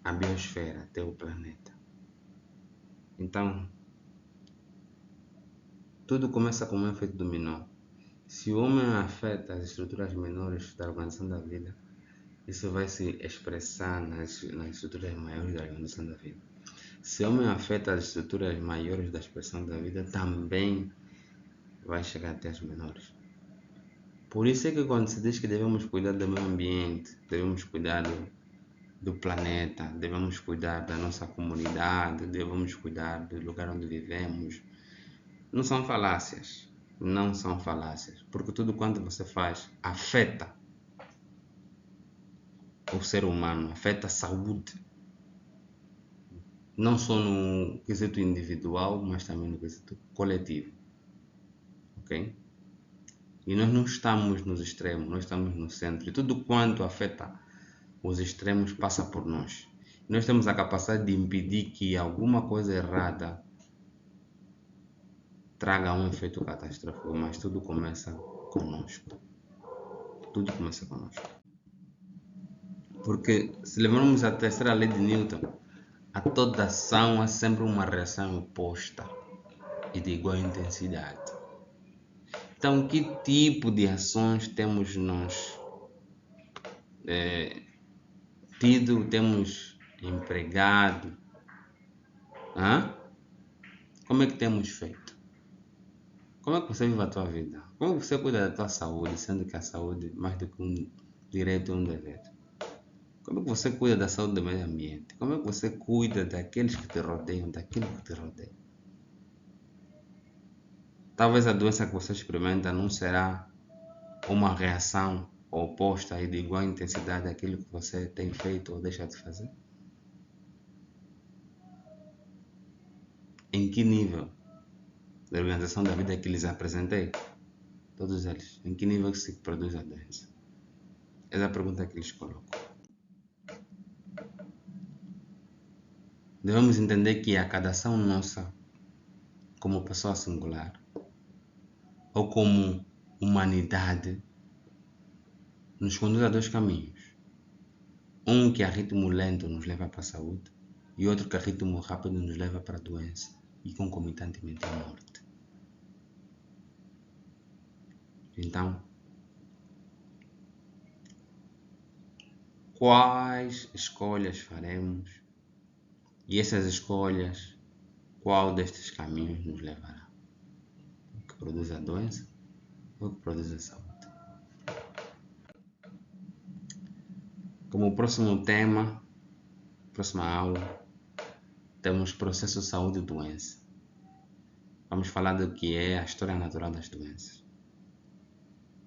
a biosfera, até o planeta. Então, tudo começa como um efeito dominó. Se o homem afeta as estruturas menores da organização da vida, isso vai se expressar nas estruturas maiores da organização da vida. Se o homem afeta as estruturas maiores da expressão da vida, também vai chegar até as menores. Por isso é que quando se diz que devemos cuidar do meio ambiente, devemos cuidar do planeta, devemos cuidar da nossa comunidade, devemos cuidar do lugar onde vivemos, não são falácias. Não são falácias, porque tudo quanto você faz afeta o ser humano, afeta a saúde, não só no quesito individual, mas também no quesito coletivo, ok? E nós não estamos nos extremos, nós estamos no centro, e tudo quanto afeta os extremos passa por nós. Nós temos a capacidade de impedir que alguma coisa errada traga um efeito catastrófico, mas tudo começa conosco. Tudo começa conosco. Porque se lembrarmos a terceira lei de Newton, a toda ação há sempre uma reação oposta e de igual intensidade. Então, que tipo de ações temos nós tido, temos empregado? Como é que temos feito? Como é que você vive a tua vida? Como você cuida da tua saúde, sendo que a saúde, mais do que um direito, é um dever? Como é que você cuida da saúde do meio ambiente? Como é que você cuida daqueles que te rodeiam, daquilo que te rodeia? Talvez a doença que você experimenta não será uma reação oposta e de igual intensidade àquilo que você tem feito ou deixa de fazer? Em que nível de organização da vida que lhes apresentei? Todos eles. Em que nível que se produz a doença? Essa é a pergunta que lhes coloco. Devemos entender que a cada ação nossa, como pessoa singular, ou como humanidade, nos conduz a dois caminhos. Um que a ritmo lento nos leva para a saúde, e outro que a ritmo rápido nos leva para a doença e concomitantemente à morte. Então, quais escolhas faremos? E essas escolhas, qual destes caminhos nos levará? O que produz a doença ou o que produz a saúde? Como próximo tema, próxima aula, temos processo saúde e doença. Vamos falar do que é a história natural das doenças.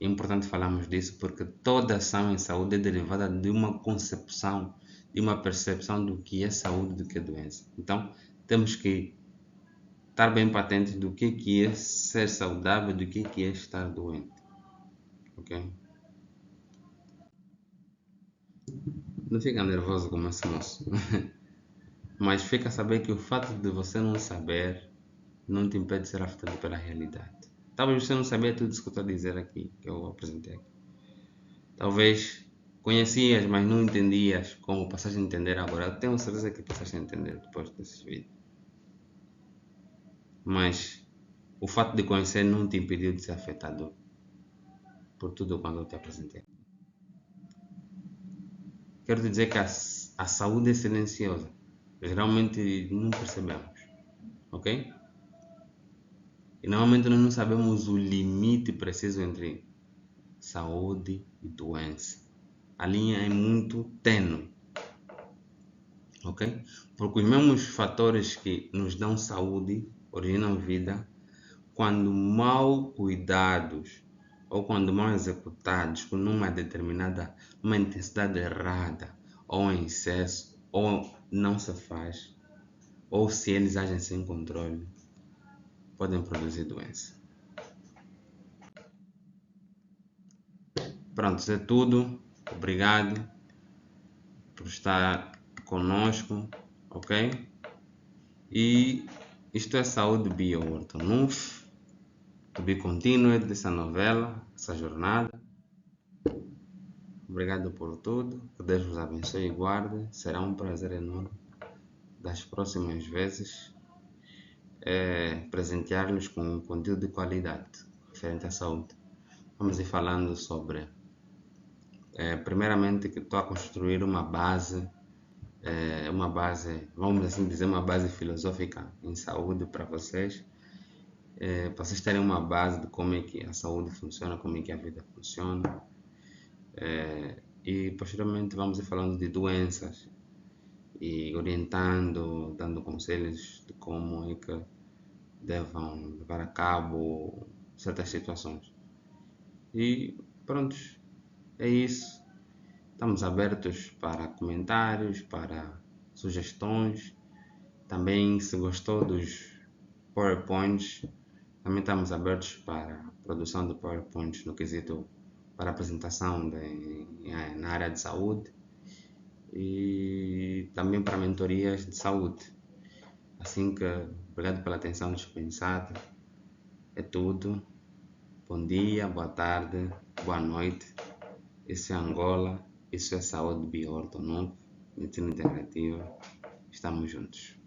É importante falarmos disso porque toda ação em saúde é derivada de uma concepção, de uma percepção do que é saúde e do que é doença. Então, temos que estar bem patente do que é ser saudável, do que é estar doente. Ok? Não fica nervoso como esse moço. Mas fica a saber que o fato de você não saber não te impede de ser afetado pela realidade. Talvez você não sabia tudo isso que eu estou a dizer aqui, que eu apresentei aqui. Talvez conhecias, mas não entendias como passaste a entender agora. Eu tenho certeza que passaste a entender depois desses vídeos. Mas o fato de conhecer não te impediu de ser afetado por tudo quando eu te apresentei. Quero te dizer que a saúde é silenciosa. Geralmente não percebemos, ok? E normalmente nós não sabemos o limite preciso entre saúde e doença. A linha é muito tênue, ok? Porque os mesmos fatores que nos dão saúde originam vida quando mal cuidados ou quando mal executados com uma intensidade errada ou em excesso, ou não se faz, ou se eles agem sem controle, podem produzir doença. Pronto, isso é tudo. Obrigado por estar conosco, ok? E isto é Saúde Bio Ortonuf, to be continued dessa novela, essa jornada. Obrigado por tudo, que Deus vos abençoe e guarde. Será um prazer enorme das próximas vezes presentear-nos com um conteúdo de qualidade referente à saúde. Vamos ir falando sobre, primeiramente, que estou a construir uma base, vamos assim dizer, uma base filosófica em saúde para vocês terem uma base de como é que a saúde funciona, como é que a vida funciona. E posteriormente vamos ir falando de doenças e orientando, dando conselhos de como é que devem levar a cabo certas situações. E pronto, é isso. Estamos abertos para comentários, para sugestões. Também, se gostou dos PowerPoints, também estamos abertos para a produção de PowerPoints no quesito para apresentação na área de saúde e também para mentorias de saúde. Assim que, obrigado pela atenção dispensada. É tudo. Bom dia, boa tarde, boa noite. Isso é Angola, isso é Saúde Bio Ortonuf, Medicina Integrativa. Estamos juntos.